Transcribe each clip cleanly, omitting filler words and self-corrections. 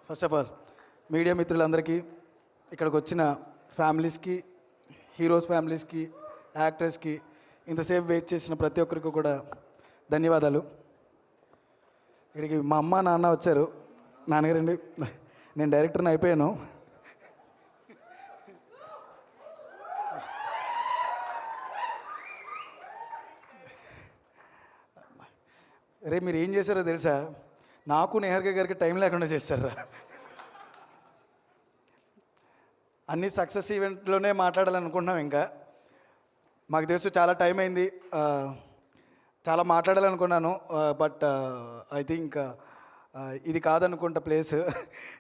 First of all media మిత్రులందరికీ, ఇక్కడికి వచ్చిన ఫ్యామిలీస్కి, హీరోస్ ఫ్యామిలీస్కి, యాక్టర్స్కి, ఇంతసేపు వెయిట్ చేసిన ప్రతి ఒక్కరికి కూడా ధన్యవాదాలు. ఇక్కడికి మా అమ్మ నాన్న వచ్చారు. నాన్నగారండి, నేను డైరెక్టర్ని అయిపోయాను. రే మీరు ఏం చేశారో తెలుసా? నాకు నిహారిక గారికి టైం లేకుండా చేశారా? అన్ని సక్సెస్ ఈవెంట్లోనే మాట్లాడాలనుకుంటున్నాం. ఇంకా మాకు తెలుసు చాలా టైం అయింది, చాలా మాట్లాడాలనుకున్నాను. బట్ ఐ థింక్ ఇది కాదనుకుంటా ప్లేస్.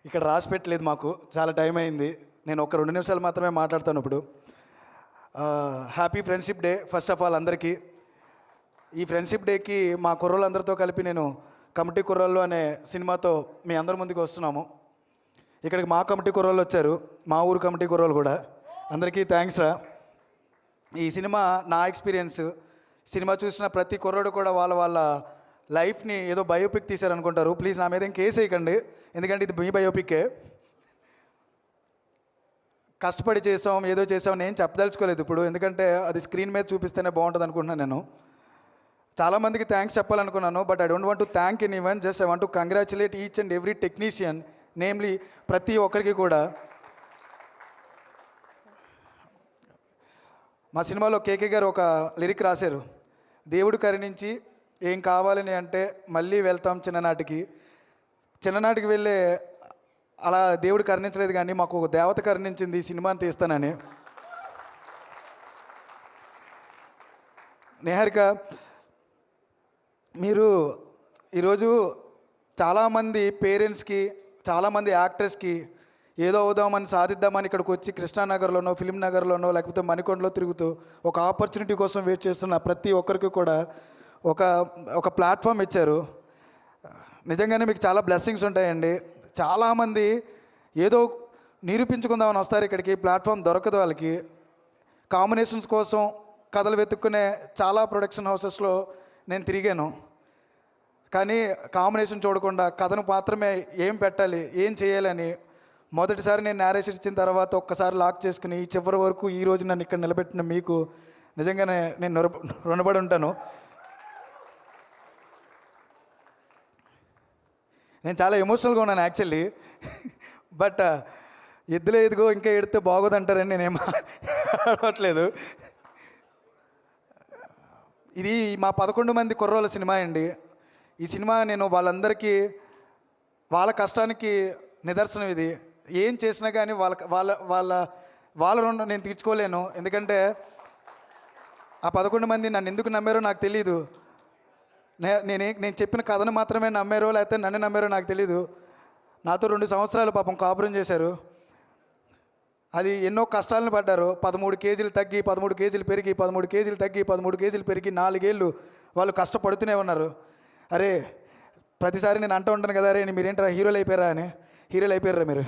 ఇక్కడ రాసి పెట్టలేదు మాకు, చాలా టైం అయింది. నేను ఒక 2 నిమిషాలు మాత్రమే మాట్లాడతాను ఇప్పుడు. Happy friendship day first of all అందరికీ. ఈ ఫ్రెండ్షిప్ డేకి మా కుర్రోళ్ళందరితో కలిపి నేను కమిటీ కుర్రోళ్ళు అనే సినిమాతో మీ అందరి ముందుకు వస్తున్నాము. ఇక్కడికి మా కమిటీ కుర్రోళ్ళు వచ్చారు, మా ఊరు కమిటీ కుర్రోళ్ళు కూడా. అందరికీ థ్యాంక్స్ రా. ఈ సినిమా నా ఎక్స్పీరియన్స్. సినిమా చూసిన ప్రతి కుర్రోడు కూడా వాళ్ళ లైఫ్ని ఏదో బయోపిక్ తీశారనుకుంటారు. ప్లీజ్ నా మీద ఏం కేసు వేయకండి, ఎందుకంటే ఇది మీ బయోపిక్కే. కష్టపడి చేసాం, ఏదో చేసాం, నేను చెప్పదలుచుకోలేదు ఇప్పుడు, ఎందుకంటే అది స్క్రీన్ మీద చూపిస్తేనే బాగుంటుంది అనుకుంటున్నాను. నేను చాలామందికి థ్యాంక్స్ చెప్పాలనుకున్నాను, but I don't want to thank anyone. Just I want to congratulate each and every technician, namely ప్రతి ఒక్కరికి కూడా. మా సినిమాలో కేకే గారు ఒక లిరిక్ రాశారు, దేవుడు కరుణించి ఏం కావాలని అంటే మళ్ళీ వెళ్తాం చిన్ననాటికి. చిన్ననాటికి వెళ్ళే అలా దేవుడు కరుణించలేదు, కానీ మాకు ఒక దేవత కరుణించింది ఈ సినిమాని తీస్తానని. నిహారిక, మీరు ఈరోజు చాలామంది పేరెంట్స్కి, చాలామంది యాక్టర్స్కి ఏదో అవుదామని సాధిద్దామని ఇక్కడికి వచ్చి కృష్ణానగర్లోనో, ఫిలిం నగర్లోనో, లేకపోతే మణికొండలో తిరుగుతూ ఒక ఆపర్చునిటీ కోసం వెయిట్ చేస్తున్న ప్రతి ఒక్కరికి కూడా ఒక ప్లాట్ఫామ్ ఇచ్చారు. నిజంగానే మీకు చాలా బ్లెస్సింగ్స్ ఉంటాయండి. చాలామంది ఏదో నిరూపించుకుందామని వస్తారు ఇక్కడికి, ప్లాట్ఫామ్ దొరకదు వాళ్ళకి. కాంబినేషన్స్ కోసం కథలు వెతుక్కునే చాలా ప్రొడక్షన్ హౌసెస్లో నేను తిరిగాను, కానీ కాంబినేషన్ చూడకుండా కథను మాత్రమే ఏం పెట్టాలి, ఏం చేయాలని మొదటిసారి నేను నేరేషన్ ఇచ్చిన తర్వాత ఒక్కసారి లాక్ చేసుకుని ఈ చివరి వరకు ఈరోజు నన్ను ఇక్కడ నిలబెట్టిన మీకు నిజంగానే నేను రుణపడి ఉంటాను. నేను చాలా ఎమోషనల్గా ఉన్నాను యాక్చువల్లీ, బట్ ఎద్దులే ఎదుగో ఇంకా ఎడితే బాగోదంటారని నేనేం ఆడట్లేదు. ఇది మా 11 మంది కుర్రోళ్ళ సినిమా అండి. ఈ సినిమా నేను వాళ్ళందరికీ వాళ్ళ కష్టానికి నిదర్శనం. ఇది ఏం చేసినా కానీ వాళ్ళ రుణం నేను తీర్చుకోలేను, ఎందుకంటే ఆ 11 మంది నన్ను ఎందుకు నమ్మారో నాకు తెలీదు. నేను చెప్పిన కథను మాత్రమే నమ్మారో లేకపోతే నన్ను నమ్మారో నాకు తెలీదు. నాతో 2 సంవత్సరాలు పాపం కాపురం చేశారు. అది ఎన్నో కష్టాలను పడ్డారు. 13 కేజీలు తగ్గి 13 కేజీలు పెరిగి 13 కేజీలు తగ్గి 13 కేజీలు పెరిగి 4 ఏళ్ళు వాళ్ళు కష్టపడుతూనే ఉన్నారు. అరే ప్రతిసారి నేను అంటూ ఉంటాను కదా, అరే మీరేంటారా హీరోలు అయిపోయారా అని. హీరోలు అయిపోయారా మీరు?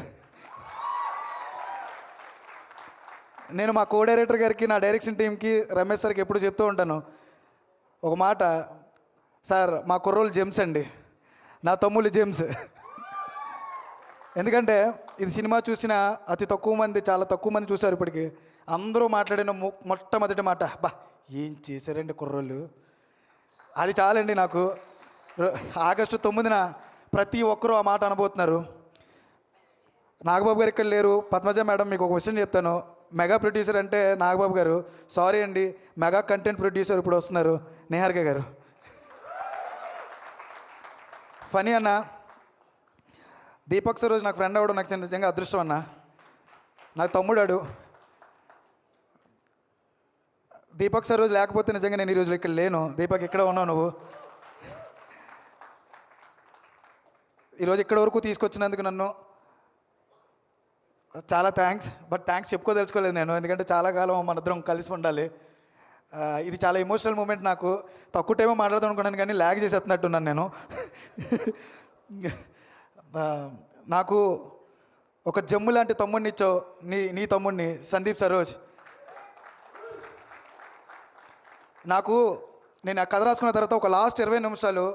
నేను మా కో డైరెక్టర్ గారికి, నా డైరెక్షన్ టీంకి, రమేష్ సార్కి ఎప్పుడు చెప్తూ ఉంటాను ఒక మాట, సార్ మా కుర్రోళ్ళు జెమ్స్ అండి, నా తమ్ముళ్ళు జెమ్స్. ఎందుకంటే ఇది సినిమా చూసిన అతి తక్కువ మంది, చాలా తక్కువ మంది చూశారు ఇప్పటికి. అందరూ మాట్లాడిన మొట్టమొదటి మాట, బా ఏం చేశారండి కుర్రోళ్ళు. అది చాలండి నాకు. ఆగస్టు 9న ప్రతి ఒక్కరూ ఆ మాట అనబోతున్నారు. నాగబాబు గారు ఇక్కడ లేరు. పద్మజ మేడం, మీకు ఒక విషయం చెప్తాను. మెగా ప్రొడ్యూసర్ అంటే నాగబాబు గారు. సారీ అండి, మెగా కంటెంట్ ప్రొడ్యూసర్ ఇప్పుడు వస్తున్నారు నిహారిక గారు. ఫనీ అన్న, దీపక్ సరోజ్ నాకు ఫ్రెండ్ అవ్వడం నాకు నిజంగా అదృష్టం అన్న. నాకు తమ్ముడాడు. దీపక్ సరోజ్ లేకపోతే నిజంగా నేను ఈరోజు ఇక్కడ లేను. దీపక్ ఇక్కడ ఉన్నావు నువ్వు. ఈరోజు ఇక్కడ వరకు తీసుకొచ్చినందుకు నన్ను చాలా థ్యాంక్స్. బట్ థ్యాంక్స్ చెప్పుకోదలుచుకోలేదు నేను, ఎందుకంటే చాలా కాలం మనిద్దరం కలిసి ఉండాలి. ఇది చాలా ఎమోషనల్ మూమెంట్ నాకు. తక్కువ టైమో మాట్లాడదాం అనుకున్నాను, కానీ ల్యాగ్ చేసేస్తున్నట్టున్నాను నేను. నాకు ఒక జమ్ము లాంటి తమ్ముడిని ఇచ్చావు, నీ తమ్ముడిని సందీప్ సరోజ్. నేను ఆ కథ రాసుకున్న తర్వాత ఒక లాస్ట్ 20 నిమిషాలు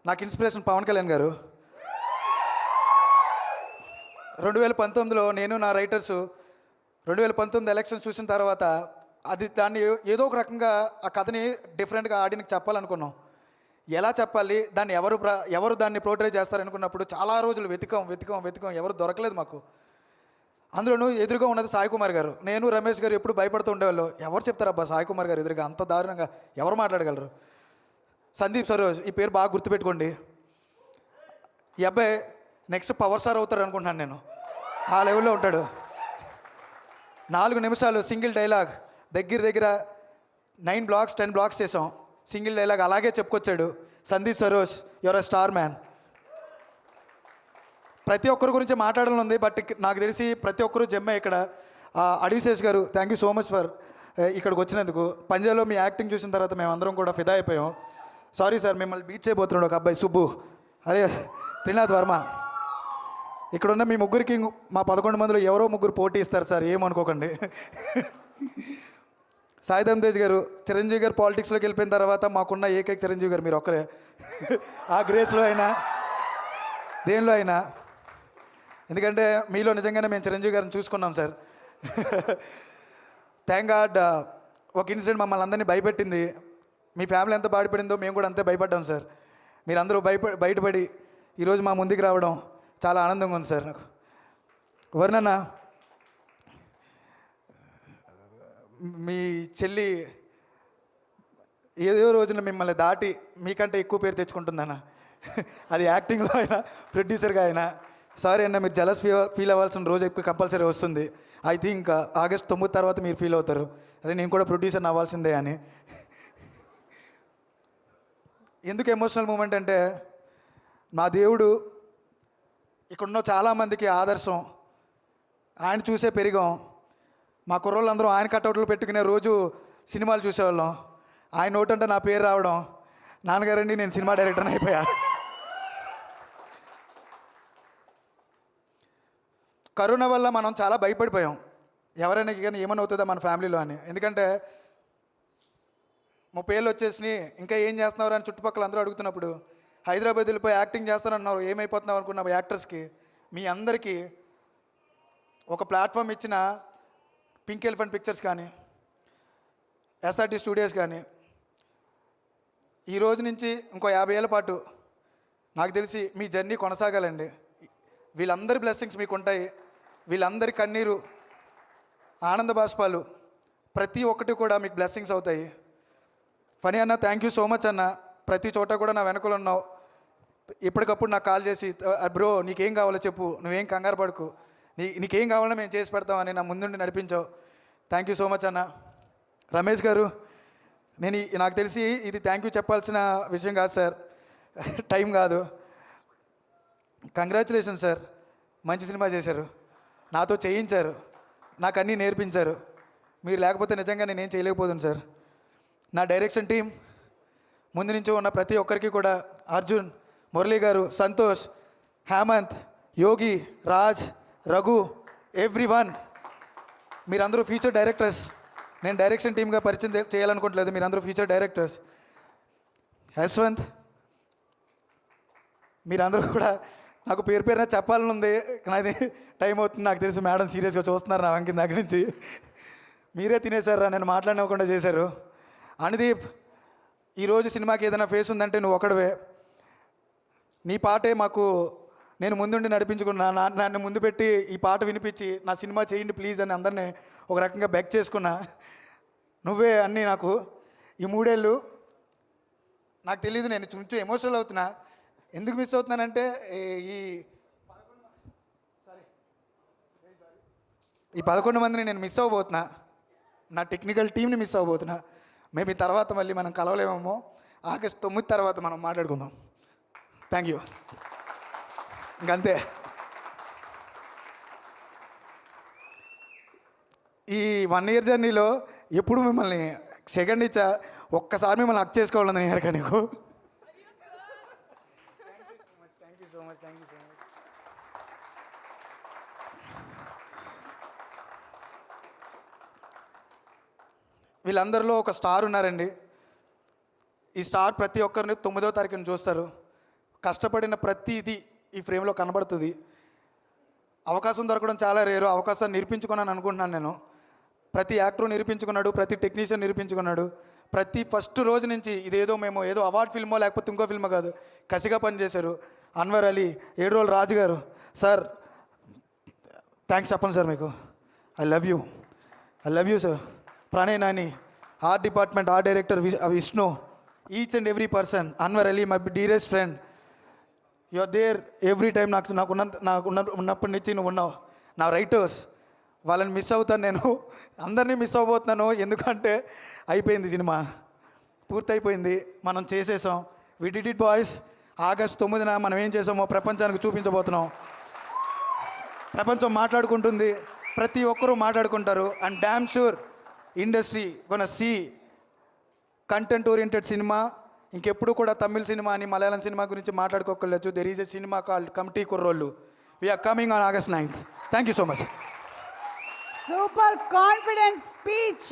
నాకు ఇన్స్పిరేషన్ పవన్ కళ్యాణ్ గారు. 2019లో నేను నా రైటర్సు 2019 ఎలక్షన్స్ చూసిన తర్వాత దాన్ని ఏదో ఒక రకంగా ఆ కథని డిఫరెంట్గా ఆడియన్కి చెప్పాలనుకున్నాం. ఎలా చెప్పాలి, దాన్ని ఎవరు దాన్ని పోర్ట్రే చేస్తారనుకున్నప్పుడు చాలా రోజులు వెతికాం, ఎవరు దొరకలేదు మాకు. అందులోనూ ఎదురుగా ఉన్నది సాయి కుమార్ గారు. నేను రమేష్ గారు ఎప్పుడు భయపడుతూ ఉండేవాళ్ళు. ఎవరు చెప్తారబ్బా సాయి కుమార్ గారు ఎదురుగా అంత దారుణంగా ఎవరు మాట్లాడగలరు. సందీప్ సరోజ్, ఈ పేరు బాగా గుర్తుపెట్టుకోండి. ఈ అబ్బాయి నెక్స్ట్ పవర్ స్టార్ అవుతారు అనుకుంటున్నాను నేను. ఆ లెవెల్లో ఉంటాడు. 4 నిమిషాలు సింగిల్ డైలాగ్, దగ్గర 9 బ్లాక్స్ 10 బ్లాక్స్ చేసాం. సింగిల్ డైలాగ్ అలాగే చెప్పుకొచ్చాడు. Sandeep Saroj, your a star man. ప్రతి ఒక్కరి గురించి మాట్లాడాలని ఉంది, బట్ నాకు తెలిసి ప్రతి ఒక్కరు జమ్మే ఇక్కడ. అడివిశేష్ గారు, thank you so much for ఇక్కడికి వచ్చినందుకు. పంజాబ్లో మీ యాక్టింగ్ చూసిన తర్వాత మేమందరం కూడా ఫిదా అయిపోయాం. సారీ సార్, మిమ్మల్ని బీట్ చేయబోతున్నాడు ఒక అబ్బాయి సుబ్బు, అదే త్రినాథ్ వర్మ. ఇక్కడున్న మీ ముగ్గురికి మా 11 మందిలో ఎవరో ముగ్గురు పోటీ ఇస్తారు సార్, ఏమనుకోకండి. సాయిధమ్ తేజ్ గారు, చిరంజీవి గారు పాలిటిక్స్లోకి వెళ్ళిపోయిన తర్వాత మాకున్న ఏకైక చిరంజీవి గారు మీరు ఒక్కరే. ఆ గ్రేస్లో అయినా దేనిలో అయినా, ఎందుకంటే మీలో నిజంగానే మేము చిరంజీవి గారిని చూసుకున్నాం సార్. థ్యాంక్ గాడ్ ఒక ఇన్సిడెంట్ మమ్మల్ని అందరినీ భయపెట్టింది. మీ ఫ్యామిలీ ఎంత బాధపడిందో మేము కూడా అంతే భయపడ్డాం సార్. మీరందరూ బయటపడి ఈరోజు మా ముందుకు రావడం చాలా ఆనందంగా ఉంది సార్ నాకు. వర్ణన్న, మీ చెల్లి ఏదో రోజున మిమ్మల్ని దాటి మీకంటే ఎక్కువ పేరు తెచ్చుకుంటుందన్న. అది యాక్టింగ్లో అయినా ప్రొడ్యూసర్గా అయినా. సారీ అన్న, మీరు జలస్ ఫీల్ అవ్వాల్సిన రోజు ఎక్కువ కంపల్సరీ వస్తుంది. ఐ థింక్ ఆగస్ట్ 9 తర్వాత మీరు ఫీల్ అవుతారు, అరే నేను కూడా ప్రొడ్యూసర్ని అవ్వాల్సిందే అని. ఎందుకు ఎమోషనల్ మూమెంట్ అంటే, మా దేవుడు ఇక్కడున్న చాలామందికి ఆదర్శం. ఆయన చూసే పెరిగాం. మా కుర్రోళ్ళందరూ ఆయన కట్అవుట్లు పెట్టుకునే రోజు సినిమాలు చూసేవాళ్ళం. ఆయన నోటంటే నా పేరు రావడం, నాన్నగారండి నేను సినిమా డైరెక్టర్ని అయిపోయా. కరోనా వల్ల మనం చాలా భయపడిపోయాం, ఎవరైనా కానీ ఏమైనా అవుతుందా మన ఫ్యామిలీలో అని. ఎందుకంటే 30 ఏళ్ళు వచ్చేసినాయి, ఇంకా ఏం చేస్తున్నారు అని చుట్టుపక్కల అందరూ అడుగుతున్నప్పుడు, హైదరాబాద్ వెళ్ళిపోయి యాక్టింగ్ చేస్తానన్నారు, ఏమైపోతున్నావు అనుకున్న యాక్టర్స్కి మీ అందరికీ ఒక ప్లాట్ఫామ్ ఇచ్చిన పింక్ ఎలిఫెంట్ పిక్చర్స్ కానీ, ఎస్ఆర్టీ స్టూడియోస్ కానీ, ఈ రోజు నుంచి ఇంకో 50 ఏళ్ళ పాటు నాకు తెలిసి మీ జర్నీ కొనసాగాలండి. వీళ్ళందరి బ్లెస్సింగ్స్ మీకు ఉంటాయి. వీళ్ళందరి కన్నీరు, ఆనంద బాష్పాలు ప్రతి ఒక్కటి కూడా మీకు బ్లెస్సింగ్స్ అవుతాయి. ఫనీ అన్న, థ్యాంక్ యూ సో మచ్ అన్న. ప్రతి చోట కూడా నా వెనకలు ఉన్నావు. ఎప్పటికప్పుడు నాకు కాల్ చేసి, బ్రో నీకేం కావాలో చెప్పు, నువ్వేం కంగారు పడుకు, నీకేం కావాలో మేము చేసి పెడతామని నా ముందుండి నడిపించావు. థ్యాంక్ యూ సో మచ్ అన్న. రమేష్ గారు, నాకు తెలిసి ఇది థ్యాంక్ యూ చెప్పాల్సిన విషయం కాదు సార్, టైం కాదు. కంగ్రాచులేషన్ సార్, మంచి సినిమా చేశారు, నాతో చేయించారు, నాకు అన్నీ నేర్పించారు. మీరు లేకపోతే నిజంగా నేనేం చేయలేకపోతుంది సార్. నా డైరెక్షన్ టీం ముందు నుంచి ఉన్న ప్రతి ఒక్కరికి కూడా, అర్జున్, మురళీ గారు, సంతోష్, హేమంత్, యోగి, రాజ్, రఘు, ఎవ్రీవన్, మీరందరూ ఫ్యూచర్ డైరెక్టర్స్. నేను డైరెక్షన్ టీమ్గా పరిచయం చేయాలనుకోవట్లేదు, మీరందరూ ఫ్యూచర్ డైరెక్టర్స్. యశ్వంత్, మీరందరూ కూడా నాకు పేరున చెప్పాలని ఉంది, కానీ టైం అవుతుంది. నాకు తెలిసి మేడం సీరియస్గా చూస్తున్నారు నా వంకి దగ్గర నుంచి. మీరే తినేశారా, నేను మాట్లాడనివ్వకుండా చేశారు. అనుదీప్, ఈరోజు సినిమాకి ఏదైనా ఫేస్ ఉందంటే నువ్వు ఒకడవే. నీ పాటే మాకు, నేను ముందుండి నడిపించుకున్నా, నన్ను ముందు పెట్టి ఈ పాట వినిపించి నా సినిమా చేయండి ప్లీజ్ అని అందరినీ ఒక రకంగా బెగ్ చేసుకున్నా. నువ్వే అన్నీ నాకు. ఈ 3 ఏళ్ళు నాకు తెలియదు, నేను కొంచెం ఎమోషనల్ అవుతున్నా. ఎందుకు మిస్ అవుతున్నానంటే, ఈ 11 మందిని నేను మిస్ అవ్వబోతున్నా, నా టెక్నికల్ టీంని మిస్ అవ్వబోతున్నా. మేబీ తర్వాత మళ్ళీ మనం కలవలేమేమో. ఆగస్ట్ 9 తర్వాత మనం మాట్లాడుకుందాం. Thank you. ఇంకంతే. ఈ 1 ఇయర్ జర్నీలో ఎప్పుడు మిమ్మల్ని సెకండ్ ఇచ్చా, ఒక్కసారి మిమ్మల్ని హక్ చేసుకోవాలని నేను ఎరక నీకు. Thank you so much. వీళ్ళందరిలో ఒక స్టార్ ఉన్నారండి. ఈ స్టార్ ప్రతి ఒక్కరిని 9వ తారీఖున చూస్తారు. కష్టపడిన ప్రతిదీ ఈ ఫ్రేమ్లో కనబడుతుంది. అవకాశం దొరకడం చాలా రేరు. అవకాశాన్ని నిరూపించుకున్నాను అనుకుంటున్నాను నేను. ప్రతి యాక్టర్ నిరూపించుకున్నాడు, ప్రతి టెక్నీషియన్ నిరూపించుకున్నాడు. ప్రతి ఫస్ట్ రోజు నుంచి ఇదేదో మేము ఏదో అవార్డ్ ఫిల్మో లేకపోతే ఇంకో ఫిల్మో కాదు, కసిగా పనిచేశారు. అన్వర్ అలీ, 7 రోజులు రాజు గారు, సార్ థ్యాంక్స్ చెప్పండి సార్ మీకు. I love you sir. Pranay Nani, art department art director Vishnu, each and every person, Anwar Ali my dearest friend, you are there every time. ఉన్నప్పటి నుంచి నువ్వు ఉన్నావు. నా రైటర్స్, వాళ్ళని మిస్ అవుతాను నేను, అందరినీ మిస్ అవ్వబోతున్నాను. ఎందుకంటే అయిపోయింది, సినిమా పూర్తయిపోయింది, మనం చేసేసాం. We did it boys. August 9న మనం ఏం చేసామో ప్రపంచానికి చూపించబోతున్నాం. ప్రపంచం మాట్లాడుకుంటుంది, ప్రతి ఒక్కరూ మాట్లాడుకుంటారు. And damn sure industry gonna see content oriented cinema. ఇంకెప్పుడు కూడా తమిళ్ సినిమా అని మలయాళం సినిమా గురించి మాట్లాడుకోకలేదు. There is a cinema called committee Kurrollu. We are coming on August 9th. Thank you so much. Super confident speech.